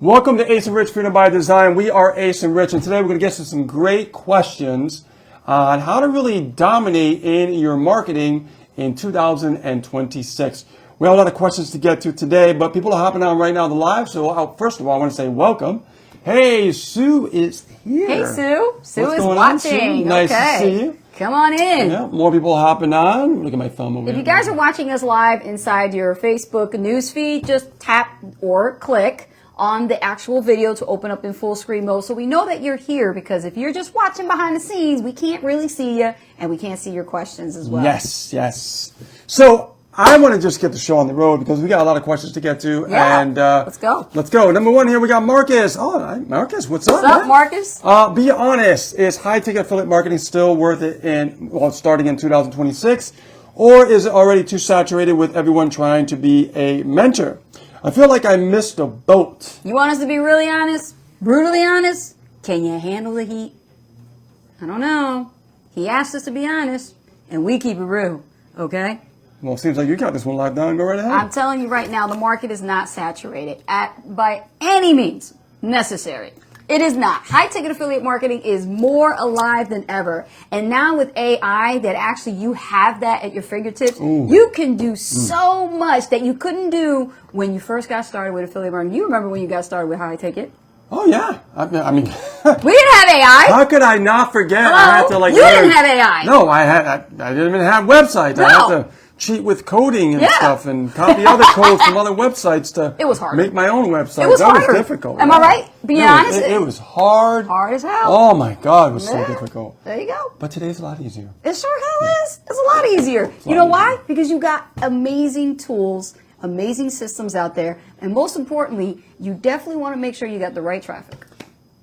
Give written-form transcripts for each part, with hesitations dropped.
Welcome to Ace and Rich Freedom by Design. We are Ace and Rich, and today we're going to get to some great questions on how to really dominate in your marketing in 2026. We have a lot of questions to get to today, but people are hopping on right now on the live. So first of all, I want to say welcome. Hey, Sue is here. Hey, Sue. Sue What's is going watching. on, Sue? Nice to see you. Come on in. Yeah, more people hopping on. Look at my thumb over If here. you guys are watching us live inside your Facebook newsfeed, just tap or click on the actual video to open up in full screen mode so we know that you're here, because if you're just watching behind the scenes, we can't really see you and we can't see your questions as well. Yes. So I want to just get the show on the road because we got a lot of questions to get to. Yeah, And let's go. Let's go. Number one here, we got Marcus. Oh, hi, Marcus, what's up? What's up, man? Marcus? Be honest. Is high-ticket affiliate marketing still worth it starting in 2026? Or is it already too saturated with everyone trying to be a mentor? I feel like I missed a boat. You want us to be really honest? Brutally honest? Can you handle the heat? I don't know. He asked us to be honest, and we keep it real, okay? Well, it seems like you got this one locked down. Go right ahead. I'm telling you right now, the market is not saturated by any means necessary. It is not. High ticket affiliate marketing is more alive than ever. And now with AI, that actually you have that at your fingertips, you can do so much that you couldn't do when you first got started with affiliate marketing. You remember when you got started with high ticket? Oh, yeah. I mean, We didn't have AI. how could I not forget? Hello? I had to You didn't have AI. No, I didn't even have websites. No. I had to cheat with coding and Yeah. stuff and copy other codes from other websites to It was hard. make my own website. It was that hard. was difficult. Am I right? Being honest? It was hard. Hard as hell. Oh my God, it was so Yeah. difficult. There you go. But today's a lot easier. It sure hell is. It's a lot easier. You know why? Because you got amazing tools, amazing systems out there, and most importantly, you definitely want to make sure you got the right traffic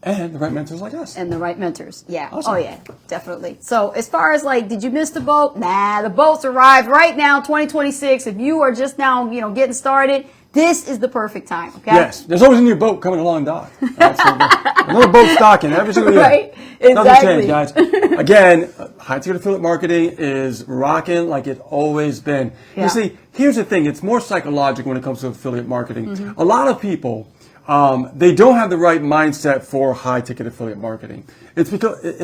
And the right mentors like us. and the right mentors. Yeah. Awesome. Oh yeah, definitely. So as far as like, did you miss the boat? Nah, the boat's arrived right now, 2026. If you are just now, getting started, this is the perfect time. Okay. Yes, there's always a new boat coming along, Doc. Another boat stocking every single year. Right. Nothing Exactly. changed, guys. Again, high-ticket affiliate marketing is rocking like it's always been. Yeah. You see, here's the thing. It's more psychological when it comes to affiliate marketing. A lot of people, they don't have the right mindset for high-ticket affiliate marketing. It's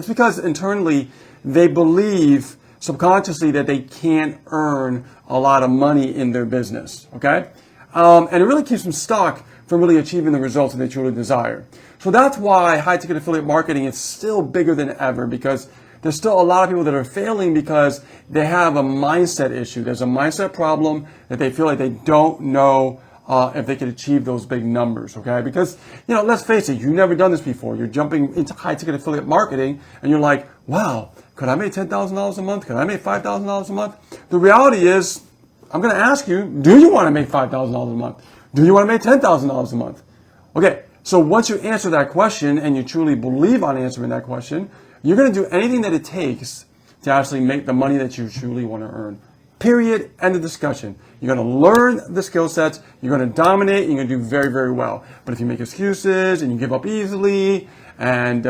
because internally they believe subconsciously that they can't earn a lot of money in their business, okay? And it really keeps them stuck from really achieving the results that they truly desire. So that's why high-ticket affiliate marketing is still bigger than ever, because there's still a lot of people that are failing because they have a mindset issue. There's a mindset problem that they feel like they don't know if they could achieve those big numbers, okay? Because, let's face it, you've never done this before. You're jumping into high-ticket affiliate marketing, and you're like, wow, could I make $10,000 a month? Could I make $5,000 a month? The reality is, I'm going to ask you, do you want to make $5,000 a month? Do you want to make $10,000 a month? Okay, so once you answer that question and you truly believe on answering that question, you're going to do anything that it takes to actually make the money that you truly want to earn. Period. End of discussion. You're going to learn the skill sets. You're going to dominate. You're going to do very, very well. But if you make excuses and you give up easily and,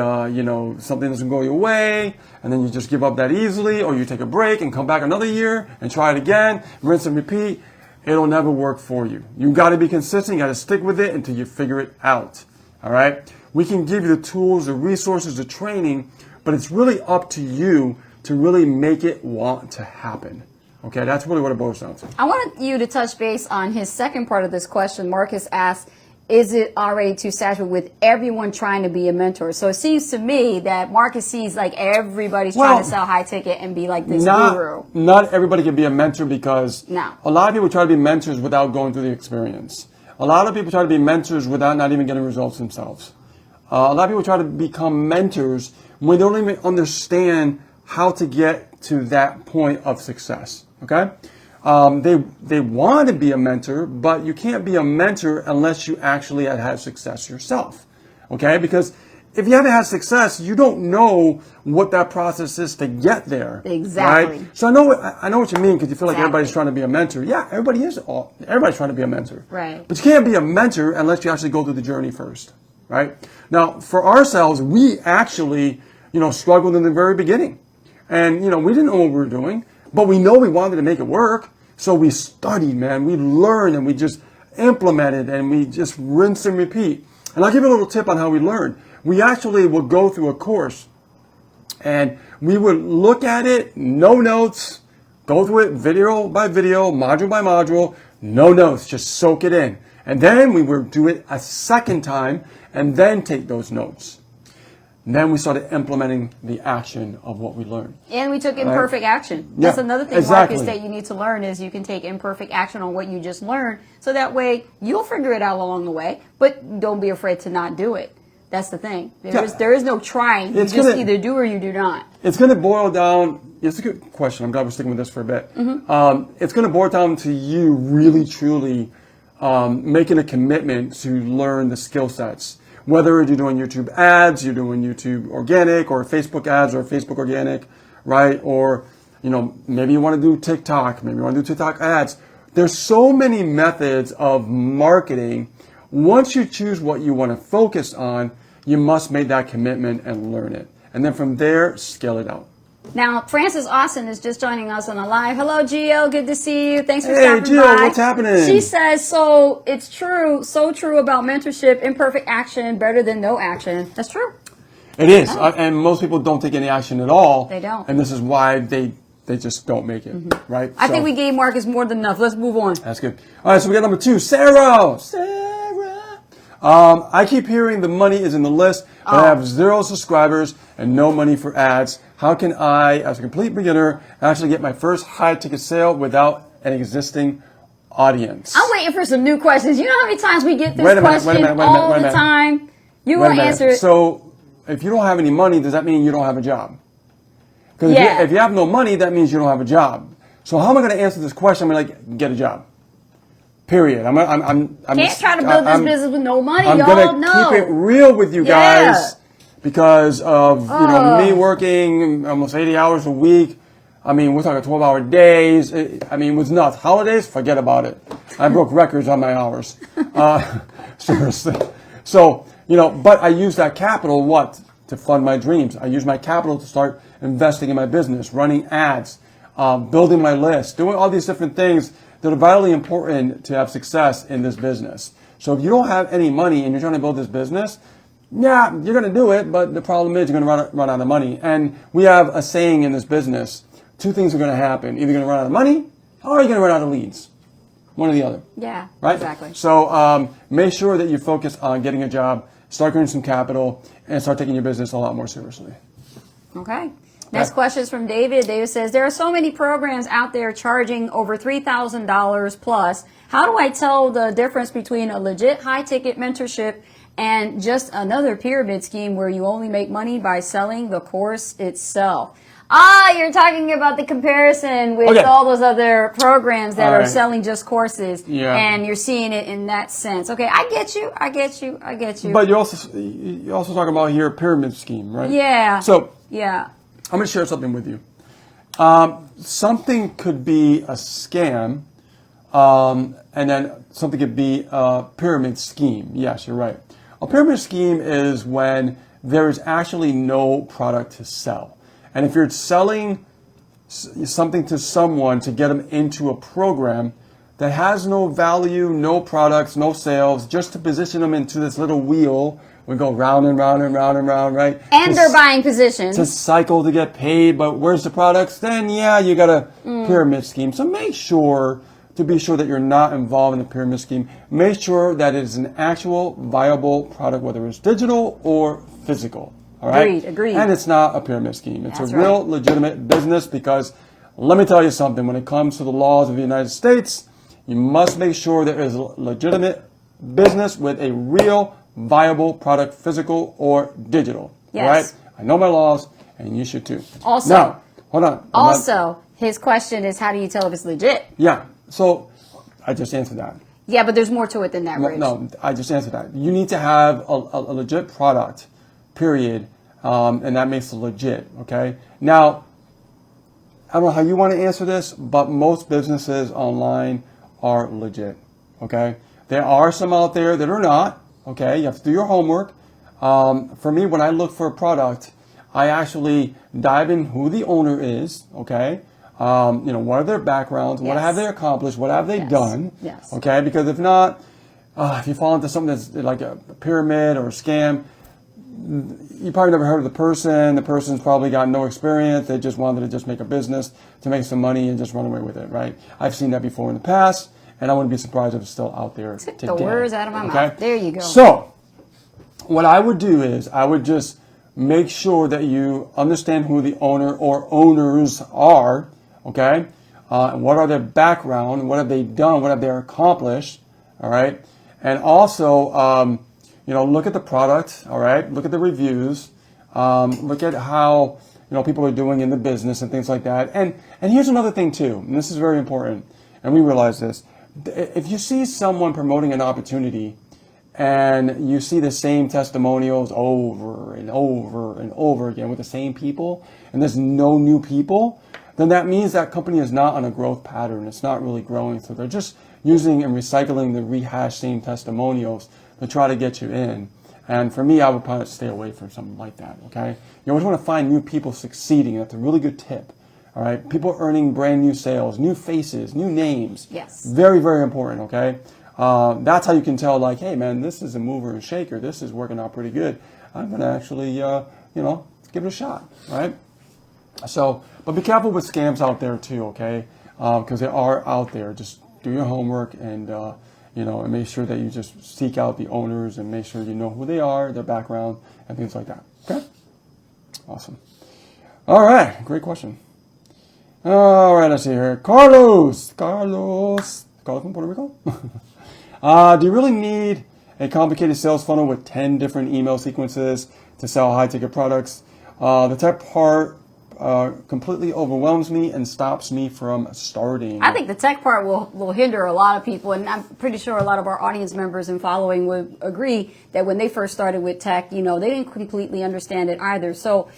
something doesn't go your way and then you just give up that easily, or you take a break and come back another year and try it again, rinse and repeat, it'll never work for you. You got to be consistent. You got to stick with it until you figure it out. All right. We can give you the tools, the resources, the training, but it's really up to you to really make it want to happen. Okay, that's really what it boils down to. I wanted you to touch base on his second part of this question. Marcus asked, is it already too saturated with everyone trying to be a mentor? So it seems to me that Marcus sees like everybody's trying to sell high ticket and be like this guru. Not everybody can be a mentor, because No. a lot of people try to be mentors without going through the experience. A lot of people try to be mentors without not even getting results themselves. A lot of people try to become mentors when they don't even understand how to get to that point of success. Okay? They want to be a mentor, but you can't be a mentor unless you actually have had success yourself. Okay? Because if you haven't had success, you don't know what that process is to get there. Exactly. Right? So I know what you mean, because you feel like everybody's trying to be a mentor. Yeah, everybody's trying to be a mentor. Right. But you can't be a mentor unless you actually go through the journey first. Right? Now, for ourselves, we actually, struggled in the very beginning. And, we didn't know what we were doing, but we know we wanted to make it work. So we studied, man. We learned and we just implemented and we just rinse and repeat. And I'll give you a little tip on how we learn. We actually will go through a course and we would look at it, no notes, go through it video by video, module by module, no notes, just soak it in. And then we would do it a second time and then take those notes. And then we started implementing the action of what we learned. And we took imperfect action. Yeah, That's another thing, exactly. Marcus, that you need to learn is you can take imperfect action on what you just learned. So that way you'll figure it out along the way, but don't be afraid to not do it. That's the thing. There is no trying. You just either do or you do not. It's going to boil down. It's a good question. I'm glad we're sticking with this for a bit. It's going to boil down to you really, truly making a commitment to learn the skill sets. Whether you're doing YouTube ads, you're doing YouTube organic, or Facebook ads, or Facebook organic, right? Or, maybe you want to do TikTok, maybe you want to do TikTok ads. There's so many methods of marketing. Once you choose what you want to focus on, you must make that commitment and learn it. And then from there, scale it out. Now, Frances Austin is just joining us on the live. Hello, Gio. Good to see you. Thanks for stopping Gio, by. what's happening? She says, so it's true, so true about mentorship, imperfect action, better than no action. That's true. It is. And most people don't take any action at all. They don't. And this is why they just don't make it, right? I think we gave Marcus more than enough. Let's move on. That's good. All right, so we got number 2, Sarah. I keep hearing the money is in the list, but I have 0 subscribers and no money for ads. How can I, as a complete beginner, actually get my first high-ticket sale without an existing audience? I'm waiting for some new questions. You know how many times we get this question all the time? You will answer it. So, if you don't have any money, does that mean you don't have a job? Because if you have no money, that means you don't have a job. So how am I going to answer this question? I'm going to get a job. Period. Can't try to build this business with no money. I'm Y'all know. Keep it real with you guys because of me working almost 80 hours a week. I mean, we're talking 12-hour days. With nuts. Holidays, forget about it. I broke records on my hours. Seriously. So, but I use that capital, to fund my dreams. I use my capital to start investing in my business, running ads, building my list, doing all these different things that are vitally important to have success in this business. So if you don't have any money and you're trying to build this business, you're going to do it, but the problem is you're going to run out of money. And we have a saying in this business, 2 things are going to happen. Either you're going to run out of money or you're going to run out of leads. One or the other. Yeah, right? Exactly. So make sure that you focus on getting a job, start earning some capital, and start taking your business a lot more seriously. Okay. Next question is from David. David says, there are so many programs out there charging over $3,000 plus. How do I tell the difference between a legit high-ticket mentorship and just another pyramid scheme where you only make money by selling the course itself? You're talking about the comparison with all those other programs that are selling just courses, and you're seeing it in that sense. Okay, I get you. But you're also talking about here a pyramid scheme, right? Yeah. So yeah. I'm going to share something with you. Something could be a scam, and then something could be a pyramid scheme. Yes, you're right. A pyramid scheme is when there is actually no product to sell. And if you're selling something to someone to get them into a program that has no value, no products, no sales, just to position them into this little wheel, we go round and round and round and round, right? And they're buying positions. To cycle to get paid, but where's the products? Then, you got a pyramid scheme. So make sure, to be sure that you're not involved in the pyramid scheme, make sure that it is an actual viable product, whether it's digital or physical. All right? Agreed. And it's not a pyramid scheme. It's a real legitimate business because let me tell you something. When it comes to the laws of the United States, you must make sure there is a legitimate business with a real viable product, physical or digital. Yes. All right? I know my laws, and you should too. Also, now, hold on. His question is, how do you tell if it's legit? Yeah. So I just answered that. Yeah, but there's more to it than that, Rich. No, I just answered that. You need to have a legit product, period, and that makes it legit, okay? Now, I don't know how you want to answer this, but most businesses online are legit, okay? There are some out there that are not, okay? You have to do your homework. For me, when I look for a product, I actually dive in who the owner is, okay? What are their backgrounds? What have they accomplished? What have they done? Yes. Okay, because if not, if you fall into something that's like a pyramid or a scam, you probably never heard of the person. The person's probably got no experience. They just wanted to just make a business to make some money and just run away with it, right? I've seen that before in the past, and I wouldn't be surprised if it's still out there today. The words out of my mouth. There you go. So, what I would do is I would just make sure that you understand who the owner or owners are, okay? And what are their background? What have they done? What have they accomplished? All right, and also, look at the product. All right, look at the reviews. Look at how people are doing in the business and things like that. And here's another thing too, and this is very important. And we realize this: if you see someone promoting an opportunity, and you see the same testimonials over and over and over again with the same people, and there's no new people, then that means that company is not on a growth pattern. It's not really growing. So they're just using and recycling the rehashed same testimonials to try to get you in. And for me, I would probably stay away from something like that, okay? You always want to find new people succeeding. That's a really good tip, all right? People earning brand new sales, new faces, new names. Yes. Very, very important, okay? That's how you can tell, like, hey, man, this is a mover and shaker. This is working out pretty good. I'm going to actually, give it a shot, right? So, but be careful with scams out there too, okay? Because they are out there. Just do your homework and, and make sure that you just seek out the owners and make sure you know who they are, their background, and things like that. Okay? Awesome. All right. Great question. All right. Let's see here. Carlos from Puerto Rico. Do you really need a complicated sales funnel with 10 different email sequences to sell high-ticket products? The tech part completely overwhelms me and stops me from starting. I think the tech part will hinder a lot of people, and I'm pretty sure a lot of our audience members and following would agree that when they first started with tech, they didn't completely understand it either. So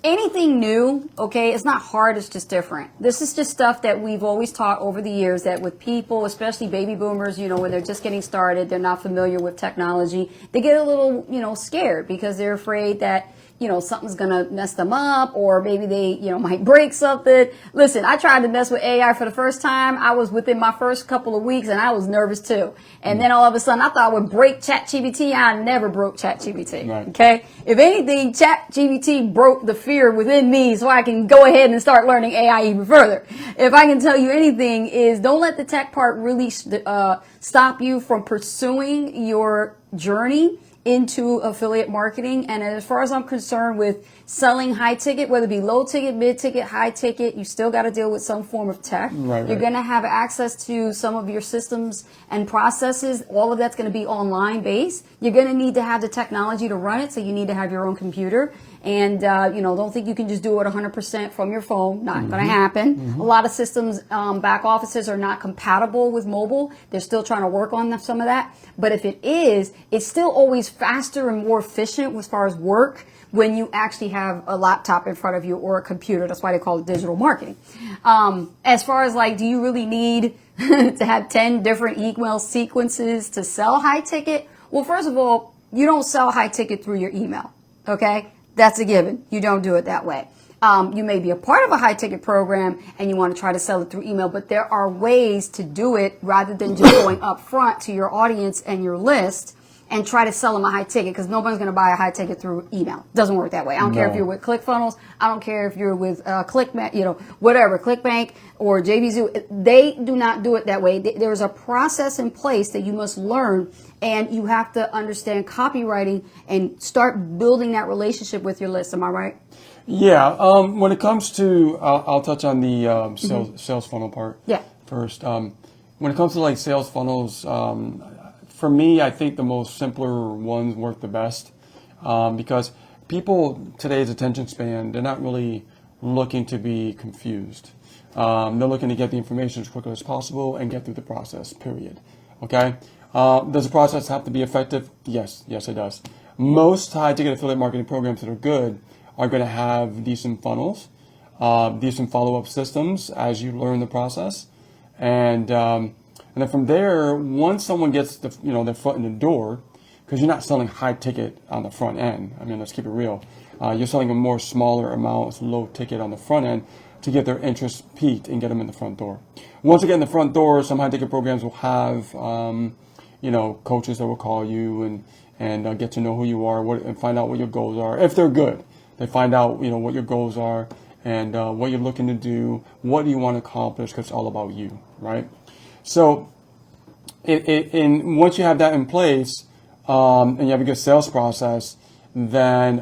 anything new, okay, it's not hard, it's just different. This is just stuff that we've always taught over the years, that with people, especially baby boomers, when they're just getting started, they're not familiar with technology, they get a little, scared because they're afraid that something's going to mess them up, or maybe they, might break something. Listen, I tried to mess with AI for the first time. I was within my first couple of weeks and I was nervous too. And then all of a sudden I thought I would break ChatGPT. I never broke ChatGPT. Right. Okay. If anything, ChatGPT broke the fear within me so I can go ahead and start learning AI even further. If I can tell you anything, is don't let the tech part really stop you from pursuing your journey into affiliate marketing. And as far as I'm concerned with selling high ticket, whether it be low ticket, mid ticket, high ticket, you still got to deal with some form of tech. Right. You're going to have access to some of your systems and processes. All of that's going to be online based. You're going to need to have the technology to run it. So you need to have your own computer. And, don't think you can just do it 100% from your phone. Not going to happen. A lot of systems, back offices are not compatible with mobile. They're still trying to work on some of that. But if it is, it's still always faster and more efficient as far as work when you actually have a laptop in front of you or a computer. That's why they call it digital marketing. As far as do you really need to have 10 different email sequences to sell high ticket? Well, first of all, you don't sell high ticket through your email. Okay. That's a given. You don't do it that way. You may be a part of a high ticket program and you want to try to sell it through email, but there are ways to do it rather than just going up front to your audience and your list and try to sell them a high ticket, because nobody's going to buy a high ticket through email. It doesn't work that way. I don't care if you're with ClickFunnels. I don't care if you're with ClickBank or JVZoo. They do not do it that way. There's a process in place that you must learn, and you have to understand copywriting and start building that relationship with your list. Am I right? Yeah. When it comes to, I'll touch on the sales funnel part first. When it comes to sales funnels, for me, I think the most simpler ones work the best, because people today's attention span, they're not really looking to be confused. They're looking to get the information as quickly as possible and get through the process, period. Okay? Does the process have to be effective? Yes, it does. Most high-ticket affiliate marketing programs that are good are going to have decent funnels, decent follow-up systems as you learn the process, and then from there, once someone gets their foot in the door, because you're not selling high ticket on the front end. I mean, let's keep it real. You're selling a more smaller amount, low ticket on the front end to get their interest peaked and get them in the front door. Once they get in the front door, some high ticket programs will have coaches that will call you and get to know who you are, and find out what your goals are. If they're good, they find out what your goals are and what you're looking to do, what do you want to accomplish, because it's all about you, right? So, and once you have that in place, and you have a good sales process, then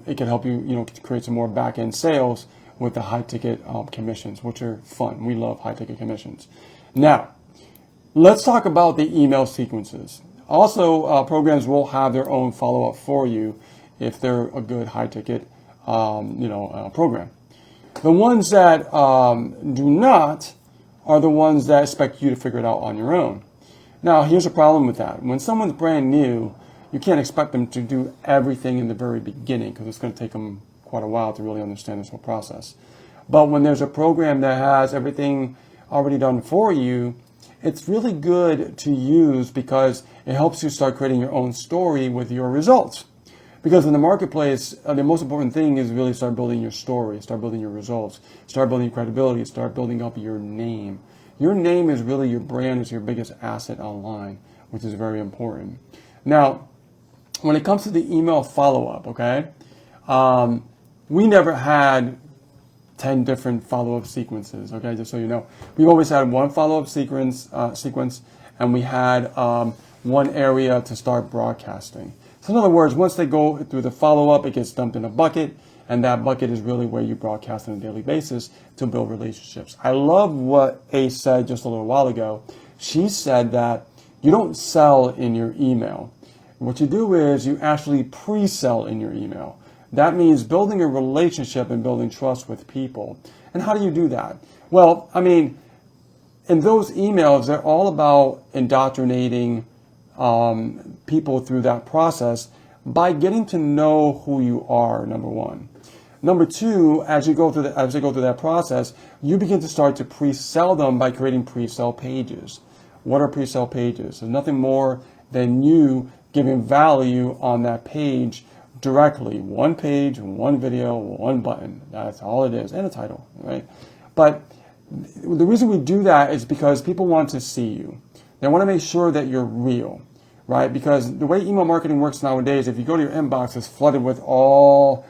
it can help you, create some more back-end sales with the high-ticket commissions, which are fun. We love high-ticket commissions. Now, let's talk about the email sequences. Also, programs will have their own follow-up for you if they're a good high-ticket, program. The ones that do not are the ones that expect you to figure it out on your own. Now, here's a problem with that. When someone's brand new, you can't expect them to do everything in the very beginning, because it's going to take them quite a while to really understand this whole process. But when there's a program that has everything already done for you, it's really good to use, because it helps you start creating your own story with your results. Because in the marketplace, the most important thing is really start building your story, start building your results, start building credibility, start building up your name. Your name is really your brand, is your biggest asset online, which is very important. Now, when it comes to the email follow-up, okay, we never had 10 different follow-up sequences, okay, just so you know. We've always had one follow-up sequence, and we had one area to start broadcasting. So in other words, once they go through the follow-up, it gets dumped in a bucket, and that bucket is really where you broadcast on a daily basis to build relationships. I love what Ace said just a little while ago. She said that you don't sell in your email. What you do is you actually pre-sell in your email. That means building a relationship and building trust with people. And how do you do that? Well, I mean, in those emails, they're all about indoctrinating people through that process by getting to know who you are, number one. Number two, as they go through that process, you begin to start to pre-sell them by creating pre-sell pages. What are pre-sell pages? There's nothing more than you giving value on that page directly. One page, one video, one button. That's all it is, and a title, right? But the reason we do that is because people want to see you. They want to make sure that you're real, right? Because the way email marketing works nowadays, if you go to your inbox, it's flooded with all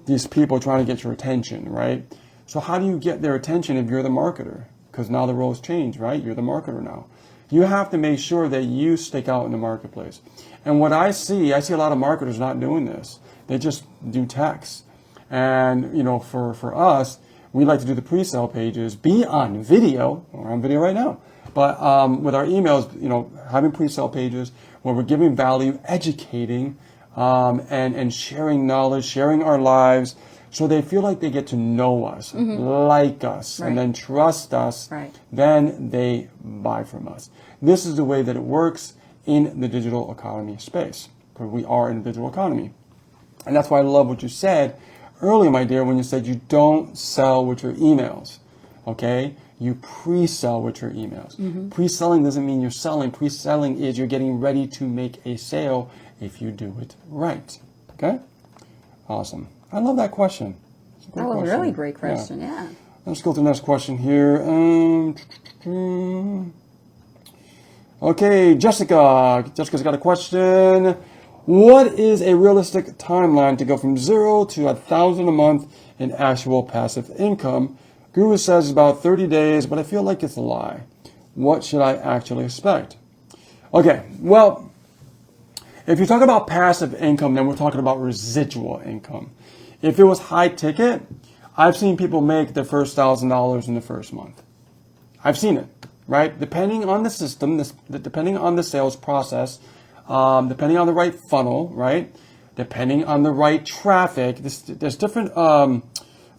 these people trying to get your attention, right? So how do you get their attention if you're the marketer? Because now the roles change, right? You're the marketer now. You have to make sure that you stick out in the marketplace. And what I see a lot of marketers not doing this. They just do text. And, for us, we like to do the pre-sale pages, be on video. We're on video right now. But with our emails, having pre-sale pages where we're giving value, educating, and sharing knowledge, sharing our lives, so they feel like they get to know us, like us, Right. and then trust us. Right. Then they buy from us. This is the way that it works in the digital economy space, because we are in the digital economy. And that's why I love what you said earlier, my dear, when you said you don't sell with your emails, okay? You pre-sell with your emails. Pre-selling doesn't mean you're selling. Pre-selling is you're getting ready to make a sale if you do it right, okay? Awesome. I love that question. It's a great That was a question. really great question, yeah. Let's go to the next question here. Okay, Jessica. Jessica's got a question. What is a realistic timeline to go from 0 to 1,000 a month in actual passive income? Guru says it's about 30 days, but I feel like it's a lie. What should I actually expect? Okay, well, if you talk about passive income, then we're talking about residual income. If it was high ticket, I've seen people make their first $1,000 in the first month. I've seen it, right? Depending on the system, depending on the sales process, depending on the right funnel, right? Depending on the right traffic, there's different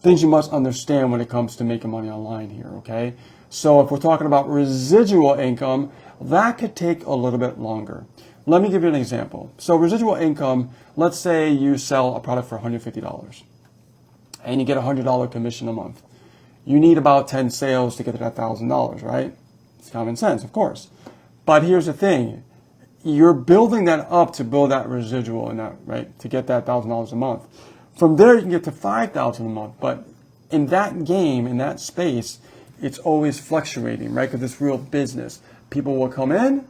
things you must understand when it comes to making money online here, okay? So if we're talking about residual income, that could take a little bit longer. Let me give you an example. So residual income, let's say you sell a product for $150 and you get a $100 commission a month. You need about 10 sales to get to that $1,000, right? It's common sense, of course. But here's the thing. You're building that up to build that residual and that, right? To get that $1,000 a month. From there, you can get to $5,000 a month. But in that game, in that space, it's always fluctuating, right? Because it's real business. People will come in,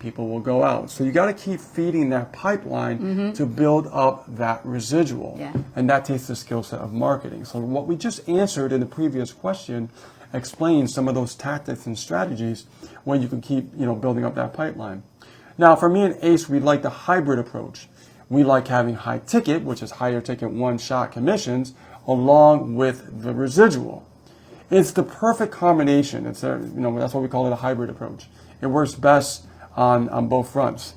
people will go out. So you got to keep feeding that pipeline to build up that residual. Yeah. And that takes the skill set of marketing. So what we just answered in the previous question explains some of those tactics and strategies where you can keep, building up that pipeline. Now, for me and Ace, we like the hybrid approach. We like having high ticket, which is higher ticket one-shot commissions, along with the residual. It's the perfect combination. It's that's why we call it a hybrid approach. It works best on both fronts.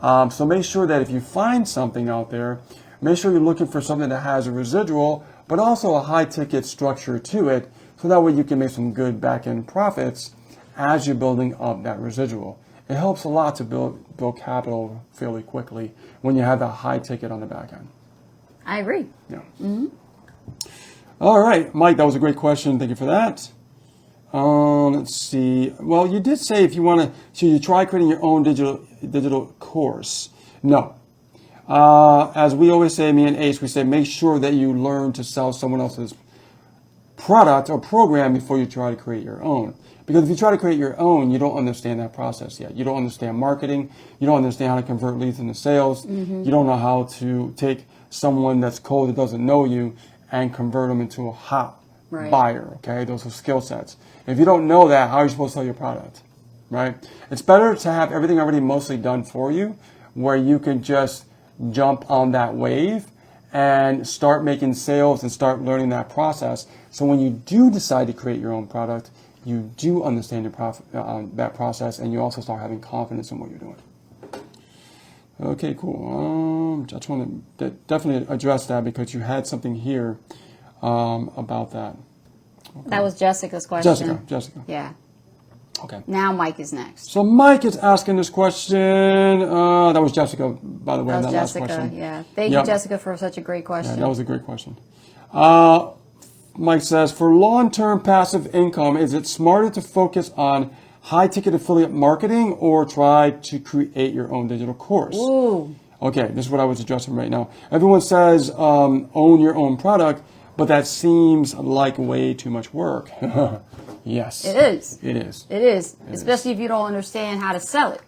So make sure that if you find something out there, make sure you're looking for something that has a residual, but also a high ticket structure to it, so that way you can make some good back end profits as you're building up that residual. It helps a lot to build capital fairly quickly when you have that high ticket on the back end. I agree. Yeah. All right, Mike, that was a great question. Thank you for that. Let's see. Well, you did say if you want to, so you try creating your own digital course. No. As we always say, me and Ace, we say make sure that you learn to sell someone else's product or program before you try to create your own. Because if you try to create your own, you don't understand that process yet. You don't understand marketing. You don't understand how to convert leads into sales. You don't know how to take someone that's cold that doesn't know you and convert them into a hot buyer. Okay, those are skill sets. If you don't know that, how are you supposed to sell your product? Right? It's better to have everything already mostly done for you, where you can just jump on that wave and start making sales and start learning that process. So when you do decide to create your own product, you do understand that process, and you also start having confidence in what you're doing. Okay, cool. I just want to definitely address that because you had something here about that. Okay. That was Jessica's question. Jessica. Yeah. Okay. Now Mike is next. So Mike is asking this question. That was Jessica, by the way. That was last Jessica. question. Yeah. Thank you, Jessica, for such a great question. Yeah, that was a great question. Mike says, for long-term passive income, is it smarter to focus on high-ticket affiliate marketing or try to create your own digital course? Ooh. Okay, this is what I was addressing right now. Everyone says own your own product, but that seems like way too much work. Yes. It is. It is. It is, especially if you don't understand how to sell it.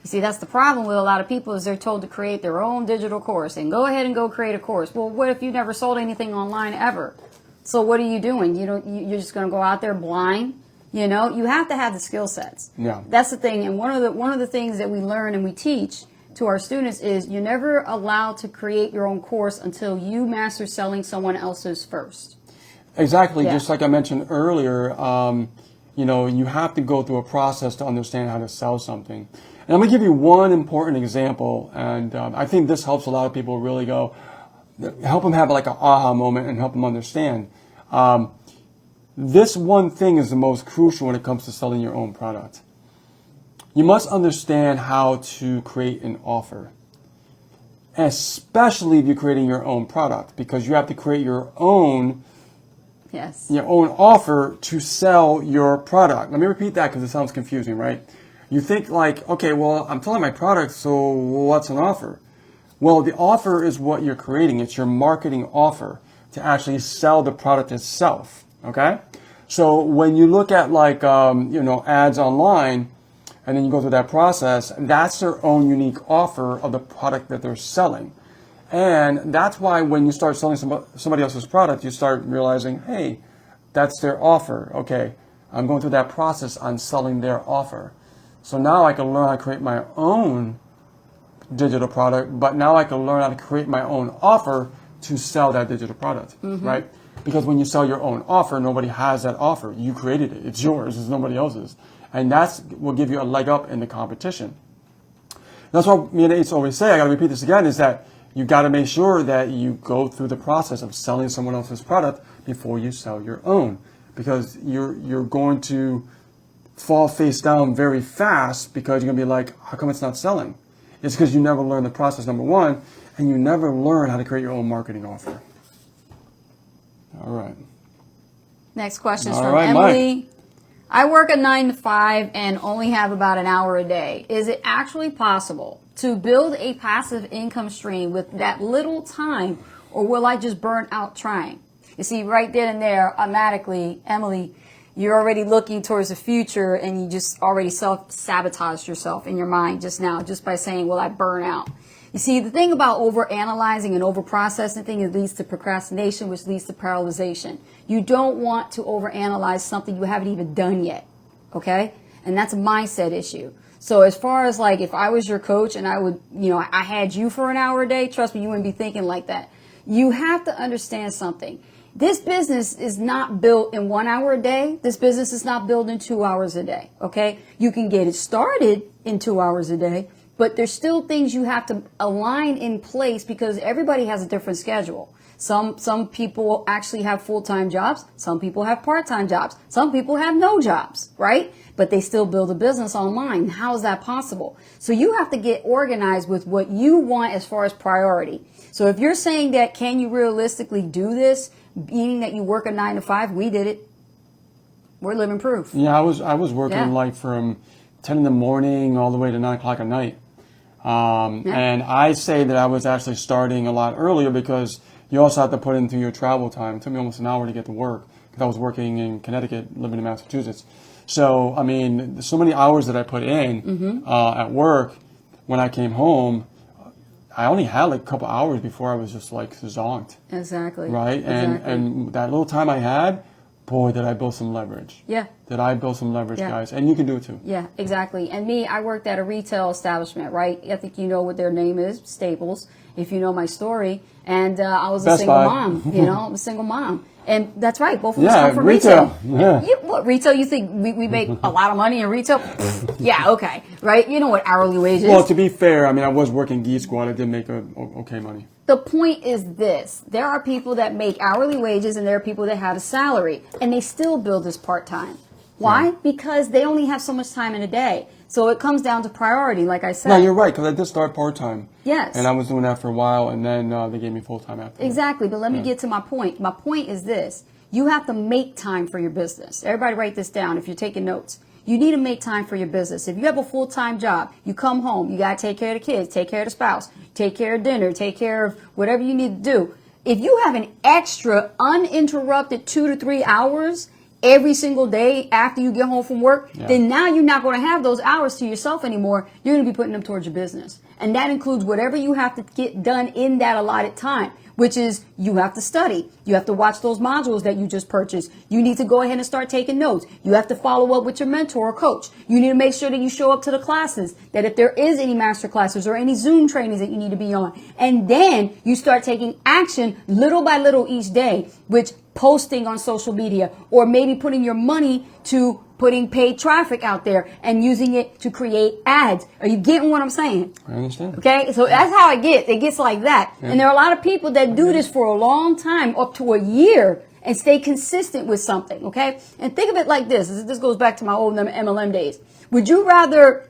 You see, that's the problem with a lot of people is they're told to create their own digital course and go ahead and go create a course. Well, what if you never sold anything online ever? So what are you doing? You're just going to go out there blind. You have to have the skill sets. Yeah. That's the thing. And one of the things that we learn and we teach to our students is you're never allowed to create your own course until you master selling someone else's first. Exactly. Yeah. Just like I mentioned earlier, you have to go through a process to understand how to sell something. And I'm going to give you one important example. And I think this helps a lot of people really help them have like an aha moment and help them understand. This one thing is the most crucial when it comes to selling your own product. You must understand how to create an offer, especially if you're creating your own product, because you have to create your own offer to sell your product. Let me repeat that because it sounds confusing, right? You think like, okay, well, I'm selling my product, so what's an offer? Well, the offer is what you're creating. It's your marketing offer to actually sell the product itself. Okay? So when you look at like, ads online, and then you go through that process, that's their own unique offer of the product that they're selling. And that's why when you start selling somebody else's product, you start realizing, hey, that's their offer. Okay, I'm going through that process on selling their offer. So now I can learn how to create my own digital product, but now I can learn how to create my own offer to sell that digital product, right? Because when you sell your own offer, nobody has that offer. You created it. It's yours. It's nobody else's. And that's will give you a leg up in the competition. That's why me and Ace always say, I got to repeat this again, is that you got to make sure that you go through the process of selling someone else's product before you sell your own. Because you're going to fall face down very fast because you're going to be like, how come it's not selling? It's because you never learned the process, number one, and you never learn how to create your own marketing offer. All right. Next question is All from right, Emily. Mike. I work a 9 to 5 and only have about an hour a day. Is it actually possible to build a passive income stream with that little time, or will I just burn out trying? You see, right then and there, automatically, Emily, you're already looking towards the future, and you just already self-sabotaged yourself in your mind just now, just by saying, well, I burn out. You see, the thing about over-analyzing and over-processing things, it leads to procrastination, which leads to paralyzation. You don't want to over-analyze something you haven't even done yet, okay? And that's a mindset issue. So as far as like, if I was your coach and I had you for an hour a day, trust me, you wouldn't be thinking like that. You have to understand something. This business is not built in 1 hour a day. This business is not built in 2 hours a day, okay? You can get it started in 2 hours a day, but there's still things you have to align in place because everybody has a different schedule. Some people actually have full-time jobs. Some people have part-time jobs. Some people have no jobs, right? But they still build a business online. How is that possible? So you have to get organized with what you want as far as priority. So if you're saying that, can you realistically do this, meaning that you work a 9 to 5, we did it. We're living proof. Yeah, I was working like from 10 in the morning all the way to 9 o'clock at night. And I say that I was actually starting a lot earlier because you also have to put into your travel time. It took me almost an hour to get to work because I was working in Connecticut, living in Massachusetts. So, I mean, so many hours that I put in at work. When I came home, I only had like a couple hours before I was just like zonked. Exactly. Right? And that little time I had, boy, did I build some leverage. Yeah. Did I build some leverage, guys? And you can do it too. Yeah, exactly. And me, I worked at a retail establishment, right? I think you know what their name is, Staples, if you know my story. And I was a single mom, I'm a single mom. And that's right, both of us come from retail. What retail? You think we make a lot of money in retail? Yeah, okay, right? You know what hourly wage is. Well, to be fair, I mean, I was working Geek Squad. I did make okay money. The point is this. There are people that make hourly wages and there are people that have a salary. And they still build this part-time. Why? Yeah. Because they only have so much time in a day. So it comes down to priority, like I said. No, you're right, because I did start part-time. Yes. And I was doing that for a while, and then they gave me full-time after. Exactly, but let me get to my point. My point is this. You have to make time for your business. Everybody write this down if you're taking notes. You need to make time for your business. If you have a full-time job, you come home, you got to take care of the kids, take care of the spouse, take care of dinner, take care of whatever you need to do. If you have an extra uninterrupted 2 to 3 hours every single day after you get home from work, then now you're not going to have those hours to yourself anymore. You're going to be putting them towards your business. And that includes whatever you have to get done in that allotted time, which is you have to study. You have to watch those modules that you just purchased. You need to go ahead and start taking notes. You have to follow up with your mentor or coach. You need to make sure that you show up to the classes, that if there is any master classes or any Zoom trainings that you need to be on. And then you start taking action little by little each day, which posting on social media, or maybe putting your money to putting paid traffic out there and using it to create ads. Are you getting what I'm saying? I understand. Okay, so that's how it gets. It gets like that. Yeah. And there are a lot of people that do this for a long time, up to a year, and stay consistent with something, okay? And think of it like this. This goes back to my old MLM days. Would you rather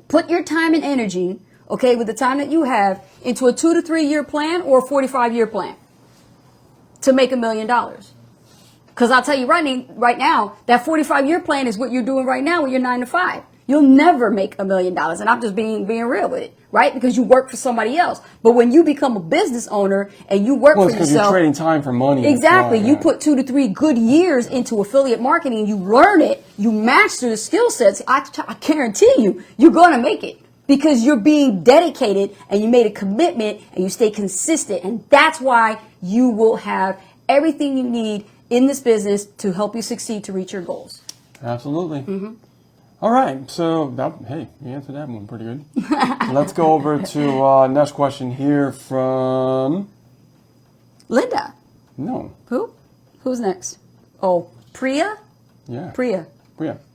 put your time and energy, okay, with the time that you have, into a 2 to 3 year plan or a 45-year plan to make $1 million? Because I'll tell you right now, that 45-year plan is what you're doing right now with your 9 to 5. You'll never make $1 million. And I'm just being real with it, right? Because you work for somebody else. But when you become a business owner and you work for yourself. Because you're trading time for money. Exactly. You put 2 to 3 good years into affiliate marketing. You learn it. You master the skill sets. I guarantee you, you're going to make it. Because you're being dedicated and you made a commitment and you stay consistent. And that's why you will have everything you need in this business to help you succeed to reach your goals. Absolutely. Mm-hmm. All right. So, hey, you answered that one pretty good. Let's go over to next question here from Linda. No. Who? Who's next? Oh, Priya? Yeah. Priya.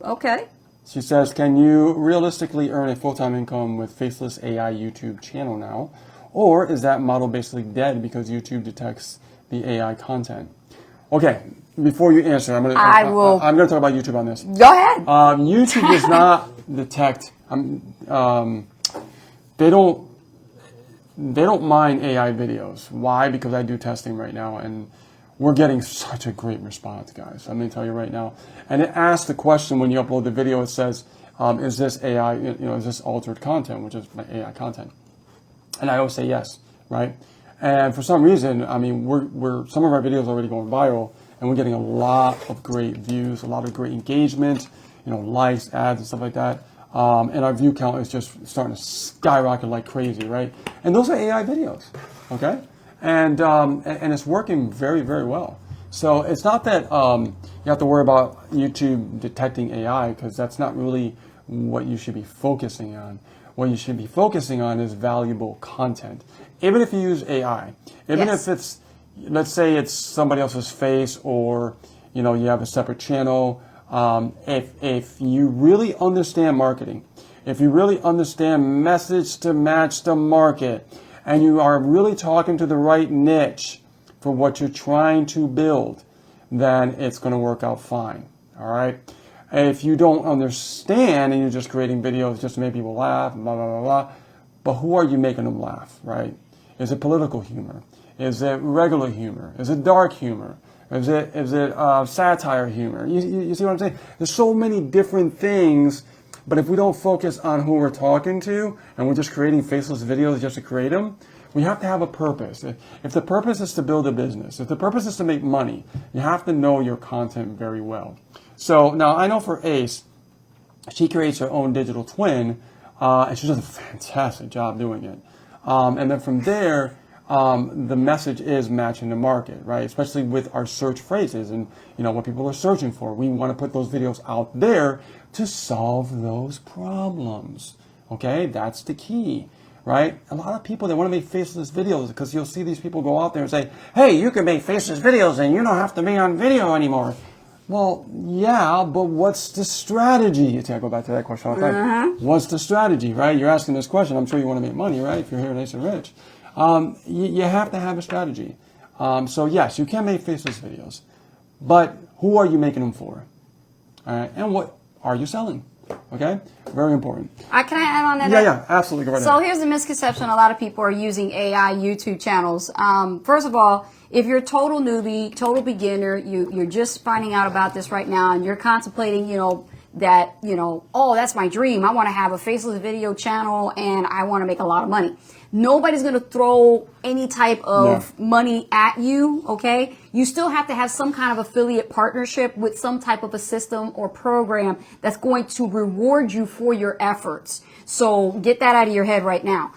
Okay. She says, can you realistically earn a full-time income with Faceless AI YouTube channel now? Or is that model basically dead because YouTube detects the AI content? Okay, before you answer, I'm going to talk about YouTube on this. Go ahead. YouTube does not detect. They don't mind AI videos. Why? Because I do testing right now, and we're getting such a great response, guys. I'm going to tell you right now. And it asks the question when you upload the video. It says, "Is this AI? Is this altered content, which is my AI content?" And I always say yes, right? And for some reason, I mean, we're some of our videos are already going viral, and we're getting a lot of great views, a lot of great engagement, likes, ads, and stuff like that. And our view count is just starting to skyrocket like crazy, right? And those are AI videos, okay? And it's working very, very well. So it's not that you have to worry about YouTube detecting AI, because that's not really what you should be focusing on. What you should be focusing on is valuable content. Even if you use AI, even Yes. if it's, let's say it's somebody else's face, or you have a separate channel. If you really understand marketing, if you really understand message to match the market, and you are really talking to the right niche for what you're trying to build, then it's going to work out fine. All right. If you don't understand and you're just creating videos just to make people laugh, blah, blah, blah, blah, but who are you making them laugh, right? Is it political humor? Is it regular humor? Is it dark humor? Is it satire humor? You see what I'm saying? There's so many different things, but if we don't focus on who we're talking to and we're just creating faceless videos just to create them, we have to have a purpose. If the purpose is to build a business, if the purpose is to make money, you have to know your content very well. So now I know for Ace, she creates her own digital twin, and she does a fantastic job doing it. And then from there, the message is matching the market, right? Especially with our search phrases and what people are searching for. We want to put those videos out there to solve those problems. Okay, that's the key, right? A lot of people, they want to make faceless videos because you'll see these people go out there and say, hey, you can make faceless videos and you don't have to be on video anymore. Well, yeah, but what's the strategy? I go back to that question all the time. What's the strategy, right? You're asking this question. I'm sure you want to make money, right? If you're here at Ace and Rich. You have to have a strategy. So yes, you can make faceless videos, but who are you making them for? All right, and what are you selling? Okay, very important. Can I add on that? Yeah, absolutely. Go right So ahead. here's the misconception: a lot of people are using AI YouTube channels. First of all, if you're a total newbie, total beginner, you're just finding out about this right now, and you're contemplating, that oh, that's my dream. I want to have a faceless video channel, and I want to make a lot of money. Nobody's going to throw any type of money at you, okay? You still have to have some kind of affiliate partnership with some type of a system or program that's going to reward you for your efforts. So get that out of your head right now.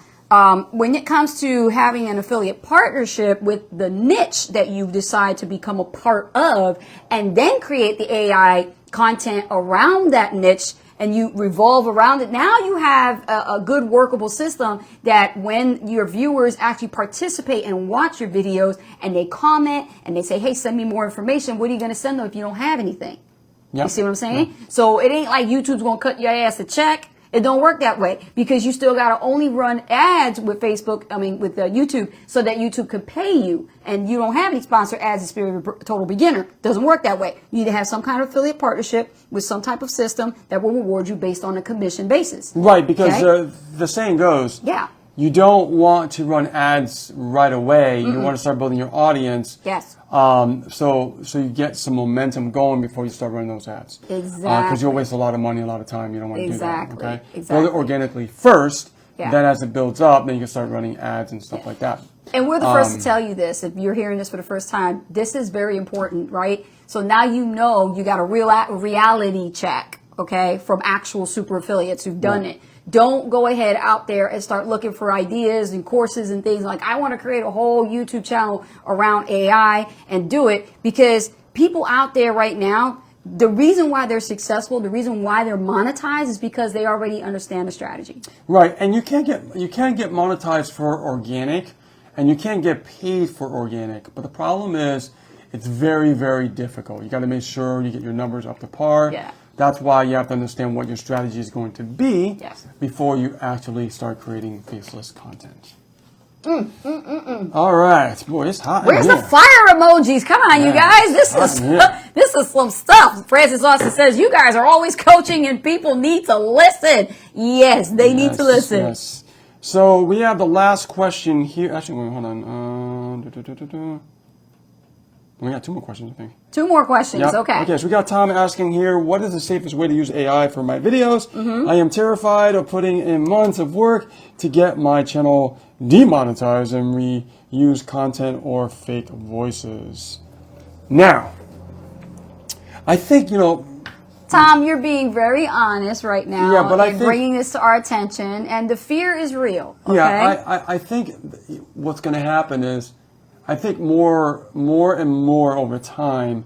When it comes to having an affiliate partnership with the niche that you decide to become a part of, and then create the AI content around that niche, and you revolve around it, now you have a good workable system that when your viewers actually participate and watch your videos and they comment and they say, hey, send me more information, what are you going to send them if you don't have anything? Yep. You see what I'm saying? So it ain't like YouTube's going to cut your ass a check. It don't work that way, because you still got to only run ads with with YouTube, so that YouTube could pay you, and you don't have any sponsor ads as a total beginner. Doesn't work that way. You need to have some kind of affiliate partnership with some type of system that will reward you based on a commission basis. Right, because Okay? the saying goes, Yeah. you don't want to run ads right away. You want to start building your audience. Yes. So you get some momentum going before you start running those ads. Exactly. Because you'll waste a lot of money, a lot of time. You don't want to Exactly. do that. Okay. Exactly. Build it organically first. Yeah. Then as it builds up, then you can start running ads and stuff like that. And we're the first to tell you this. If you're hearing this for the first time, this is very important, right? So now you got a reality check, okay, from actual super affiliates who've done it. Don't go ahead out there and start looking for ideas and courses and things like, I want to create a whole YouTube channel around AI and do it, because people out there right now, the reason why they're successful, the reason why they're monetized is because they already understand the strategy. Right, and you can't get monetized for organic, and you can't get paid for organic. But the problem is, it's very, very difficult. You got to make sure you get your numbers up to par. Yeah. That's why you have to understand what your strategy is going to be Yes. before you actually start creating faceless content. All right, boy, it's hot. Where's in the here. fire emojis? Come on, you guys. This Hot is in here. this is some stuff. Francis Austin says you guys are always coaching and people need to listen. Yes, they need to listen. Yes. So we have the last question here. Actually, wait, hold on. We got 2 more questions, I think. 2 more questions. Yep. Okay. Okay, so we got Tom asking here, what is the safest way to use AI for my videos? I am terrified of putting in months of work to get my channel demonetized and reuse content or fake voices. Now, I think, Tom, you're being very honest right now. Yeah, but I and think- bringing this to our attention, and the fear is real. Okay? Yeah, I think what's going to happen is, I think more and more over time,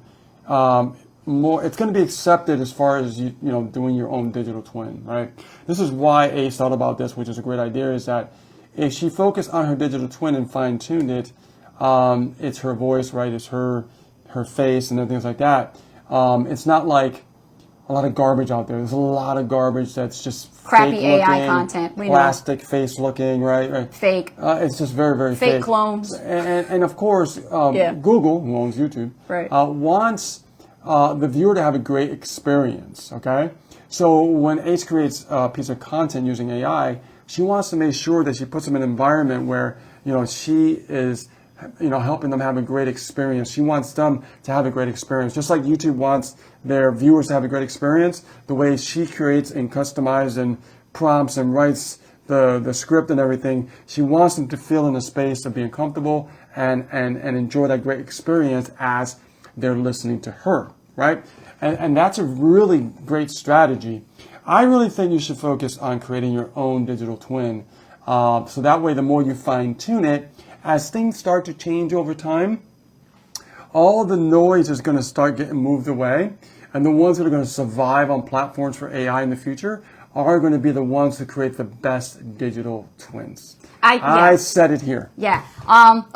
it's going to be accepted as far as doing your own digital twin, right? This is why Ace thought about this, which is a great idea. Is that if she focused on her digital twin and fine tuned it, it's her voice, right? It's her face and things like that. It's not like a lot of garbage out there. There's a lot of garbage that's just Crappy fake AI looking, content. We know. plastic face looking, right? Fake. It's just very, very fake. Fake clones. And of course, Yeah. Google, who owns YouTube, Right. wants the viewer to have a great experience, okay? So when Ace creates a piece of content using AI, she wants to make sure that she puts them in an environment where, she is helping them have a great experience. She wants them to have a great experience. Just like YouTube wants their viewers to have a great experience, the way she creates and customizes and prompts and writes the script and everything, she wants them to feel in a space of being comfortable and enjoy that great experience as they're listening to her, right? And that's a really great strategy. I really think you should focus on creating your own digital twin. So that way, the more you fine tune it, as things start to change over time, all the noise is going to start getting moved away. And the ones that are going to survive on platforms for AI in the future are going to be the ones who create the best digital twins. I said it here. Yeah.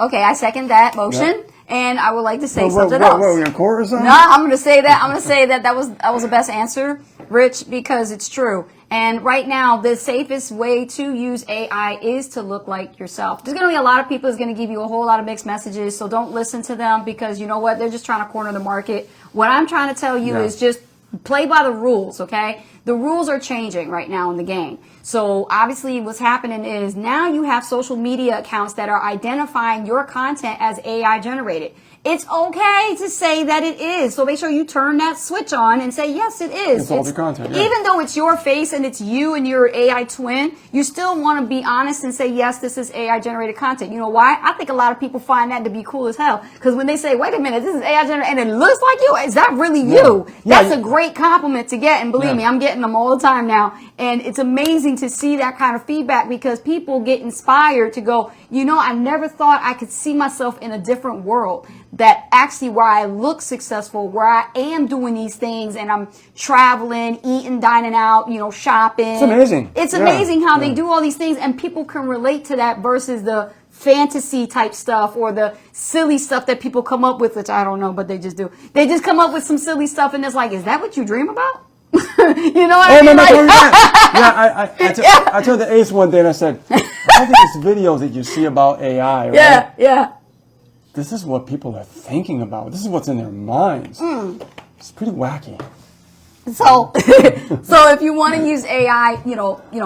Okay, I second that motion. Yeah. And I would like to say something else. What, are we in court or something? No, I'm going to say that. I'm going to say that was the best answer, Rich, because it's true. And right now, the safest way to use AI is to look like yourself. There's going to be a lot of people that's going to give you a whole lot of mixed messages, so don't listen to them because you know what? They're just trying to corner the market. What I'm trying to tell you is just play by the rules, okay? The rules are changing right now in the game. So obviously what's happening is now you have social media accounts that are identifying your content as AI generated. It's okay to say that it is. So make sure you turn that switch on and say, yes, it is. It's all the content, yeah. Even though it's your face and it's you and your AI twin, you still want to be honest and say, yes, this is AI generated content. You know why? I think a lot of people find that to be cool as hell. Because when they say, wait a minute, this is AI generated and it looks like you, is that really you? Yeah. That's a great compliment to get. And believe me, I'm getting them all the time now. And it's amazing to see that kind of feedback because people get inspired to go, I never thought I could see myself in a different world. That actually where I look successful, where I am doing these things and I'm traveling, eating, dining out, shopping. It's amazing. It's amazing how they do all these things and people can relate to that versus the fantasy type stuff or the silly stuff that people come up with, which I don't know, but they just do. They just come up with some silly stuff and it's like, is that what you dream about? You know what I mean? I told the Ace one day and I said, all these videos that you see about AI, right? Yeah. This is what people are thinking about. This is what's in their minds. It's pretty wacky. So if you want to use AI,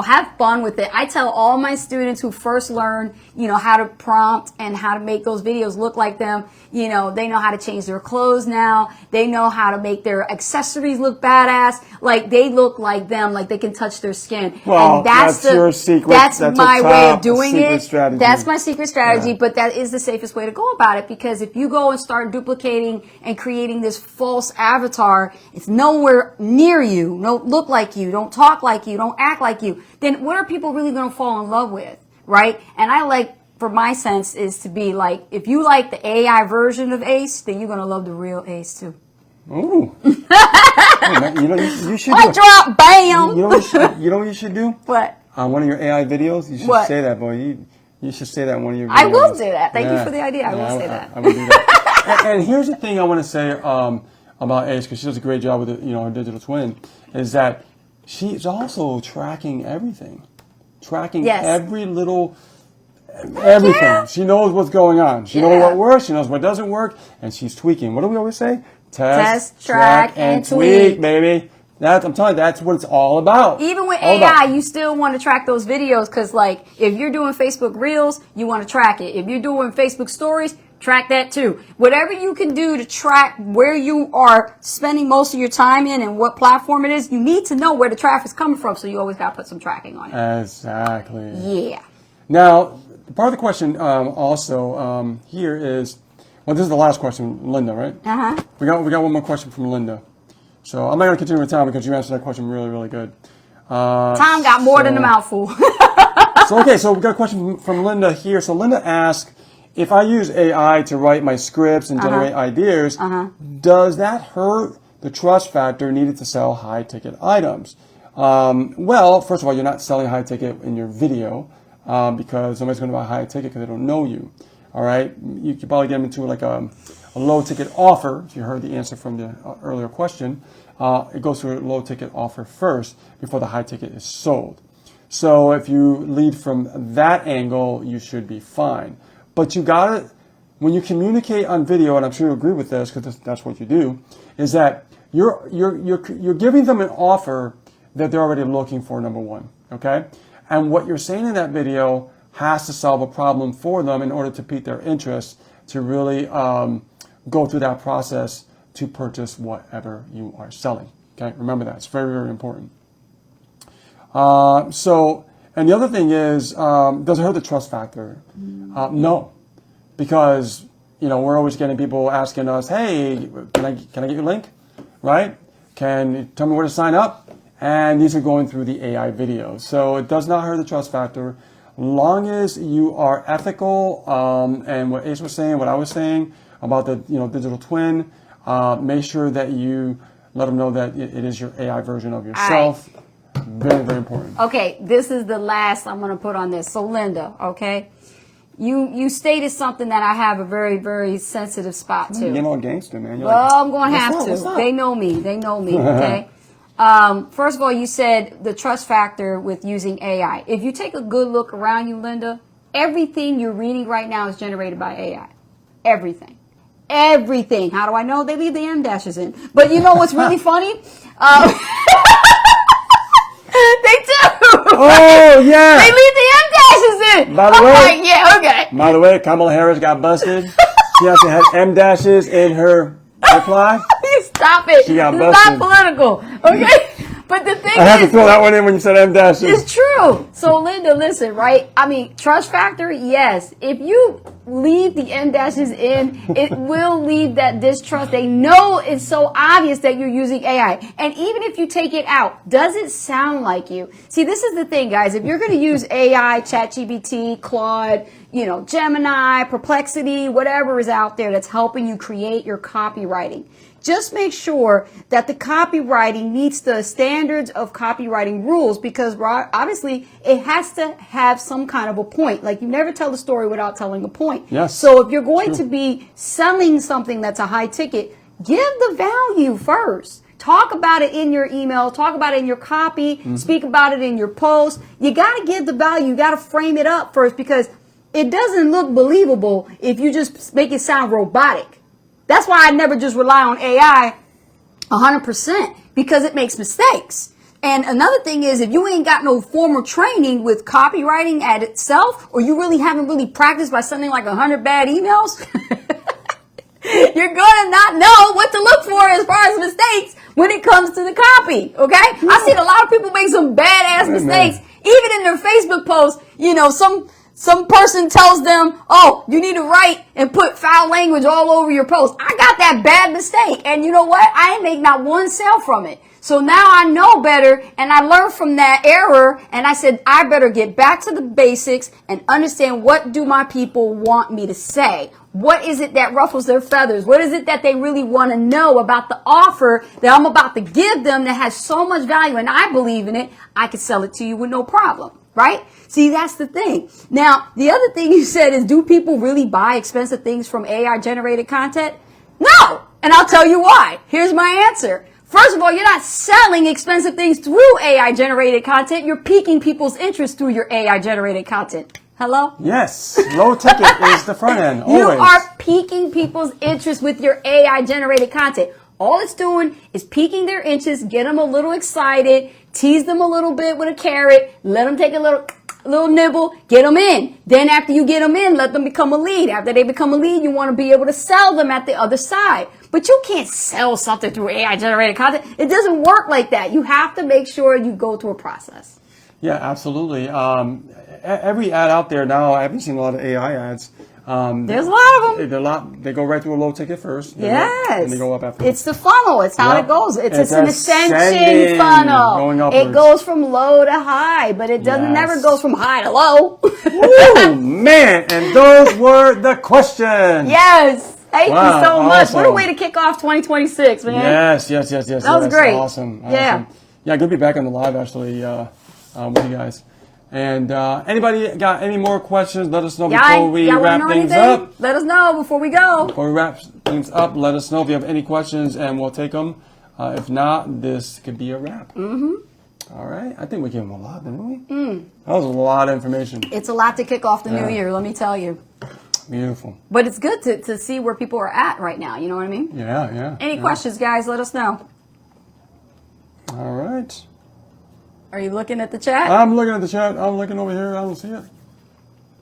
have fun with it. I tell all my students who first learn, how to prompt and how to make those videos look like them. They know how to change their clothes now. They know how to make their accessories look badass. Like they look like them, like they can touch their skin. Well, and that's your secret. That's my way of doing secret it. Strategy. That's my secret strategy, but that is the safest way to go about it because if you go and start duplicating and creating this false avatar, it's nowhere near you, don't look like you, don't talk like you, don't act like you, then what are people really going to fall in love with, right? And I like, for my sense, is to be like, if you like the AI version of Ace, then you're going to love the real Ace too. Ooh. Hey, man, you should Mic drop, bam! You know what you should do? What? On one of your AI videos, you should say that, boy. You should say that in one of your videos. I will do that. Thank you for the idea. I will say that. I will do that. and here's the thing I want to say about Ace, because she does a great job with it, her digital twin, is that she's also tracking everything. Tracking every little everything. Yeah. She knows what's going on. She knows what works, she knows what doesn't work, and she's tweaking. What do we always say? Test, track, and tweak, baby. I'm telling you, that's what it's all about. Even with AI, you still want to track those videos because, like, if you're doing Facebook Reels, you want to track it. If you're doing Facebook Stories, track that too. Whatever you can do to track where you are spending most of your time in and what platform it is, you need to know where the traffic's coming from, so you always got to put some tracking on it. Exactly. Yeah. Now, part of the question here is, well, this is the last question, Linda, right? Uh-huh. We got one more question from Linda. So I'm not going to continue with Tom because you answered that question really, really good. Tom got more than a mouthful. So we've got a question from Linda here. So Linda asked, if I use AI to write my scripts and generate ideas, does that hurt the trust factor needed to sell high-ticket items? Well, first of all, you're not selling high-ticket in your video because somebody's going to buy high-ticket because they don't know you. All right? You could probably get them into like a low-ticket offer. If you heard the answer from the earlier question, it goes through a low-ticket offer first before the high-ticket is sold. So if you lead from that angle, you should be fine. But you gotta, when you communicate on video, and I'm sure you agree with this because that's what you do, is that you're giving them an offer that they're already looking for, number one, okay? And what you're saying in that video has to solve a problem for them in order to pique their interest to really go through that process to purchase whatever you are selling, okay? Remember that, it's very, very important. And the other thing is, does it hurt the trust factor? No, because we're always getting people asking us, "Hey, can I get your link? Right? Can you tell me where to sign up?" And these are going through the AI videos, so it does not hurt the trust factor, long as you are ethical. And what Ace was saying, what I was saying about the digital twin, make sure that you let them know that it is your AI version of yourself. Very, very important. Okay, this is the last I'm going to put on this. So, Linda, okay, you stated something that I have a very, very sensitive spot to. You're no gangster, man. I'm going to have to. They know me. Okay. First of all, you said the trust factor with using AI. If you take a good look around you, Linda, everything you're reading right now is generated by AI. Everything. How do I know? They leave the M dashes in. But you know what's really funny? They do. Oh, yeah. They leave the M dashes in. By the way, yeah, okay. By the way, Kamala Harris got busted. She actually had M dashes in her reply. Stop it. She got This busted. is not political, okay? But the thing I had to throw that one in when you said M dashes. It's true. So, Linda, listen, right? I mean, trust factor, yes. If you leave the M dashes in, it will leave that distrust. They know it's so obvious that you're using AI. And even if you take it out, does it sound like you? See, this is the thing, guys. If you're going to use AI, ChatGPT, Claude, Gemini, Perplexity, whatever is out there that's helping you create your copywriting, just make sure that the copywriting meets the standards of copywriting rules, because obviously it has to have some kind of a point. Like, you never tell a story without telling a point. Yes. So if you're going to be selling something that's a high ticket, give the value first. Talk about it in your email, talk about it in your copy, speak about it in your post. You got to give the value. You got to frame it up first, because it doesn't look believable if you just make it sound robotic. That's why I never just rely on AI 100%, because it makes mistakes. And another thing is, if you ain't got no formal training with copywriting at itself, or you really haven't really practiced by sending like 100 bad emails, you're going to not know what to look for as far as mistakes when it comes to the copy, okay? I've seen a lot of people make some badass mistakes, even in their Facebook posts. Some person tells them, "Oh, you need to write and put foul language all over your post." I got that bad mistake. And you know what? I ain't make not one sale from it. So now I know better, and I learned from that error, and I said, I better get back to the basics and understand, what do my people want me to say? What is it that ruffles their feathers? What is it that they really want to know about the offer that I'm about to give them that has so much value, and I believe in it? I can sell it to you with no problem. Right? See, that's the thing. Now, the other thing you said is, do people really buy expensive things from AI generated content? No. And I'll tell you why. Here's my answer. First of all, you're not selling expensive things through AI generated content. You're piquing people's interest through your AI generated content. Hello? Yes. Low ticket is the front end. Always. You are piquing people's interest with your AI generated content. All it's doing is piquing their interest, get them a little excited, tease them a little bit with a carrot, let them take a little nibble, get them in. Then after you get them in, let them become a lead. After they become a lead, you want to be able to sell them at the other side. But you can't sell something through AI generated content. It doesn't work like that. You have to make sure you go through a process. Yeah, absolutely. Every ad out there now, I haven't seen a lot of AI ads. There's a lot of them. They go right through a low ticket first. Yes. And they go up after. It's the funnel. It's how Yep. it goes. It's It's an ascension ascending, funnel. going It upwards. goes from low to high, but it doesn't never Yes. goes from high to low. Woo, man, and those were the questions. Yes. Thank Wow, you so much. What a awesome. way to kick off 2026, man. Yes. That was Yes, great. Awesome. Yeah. Yeah, good to be back on the live actually with you guys. And anybody got any more questions? Let us know before we y'all wanna wrap know things anything? up. Let us know before we go. Before we wrap things up, let us know if you have any questions, and we'll take them. If not, this could be a wrap. Mm-hmm. All right. I think we gave them a lot, didn't we? That was a lot of information. It's a lot to kick off the new Yeah. year, let me tell you. Beautiful. But it's good to see where people are at right now. You know what I mean? Yeah. Any yeah. questions, guys? Let us know. All right. Are you looking at the chat? I'm looking at the chat. I'm looking over here. I don't see it.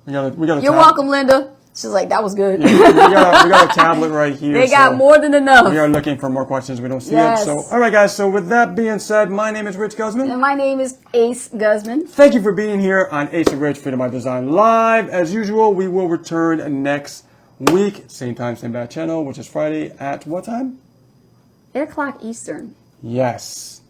We got a You're welcome, Linda. She's like, that was good. we got a tablet right here. They got so more than enough. We are looking for more questions. We don't see Yes. it. So, all right, guys. So, with that being said, my name is Rich Guzman. And my name is Ace Guzman. Thank you for being here on Ace and Rich Freedom by Design Live. As usual, we will return next week, same time, same bad channel, which is Friday at what time? 8 o'clock Eastern. Yes.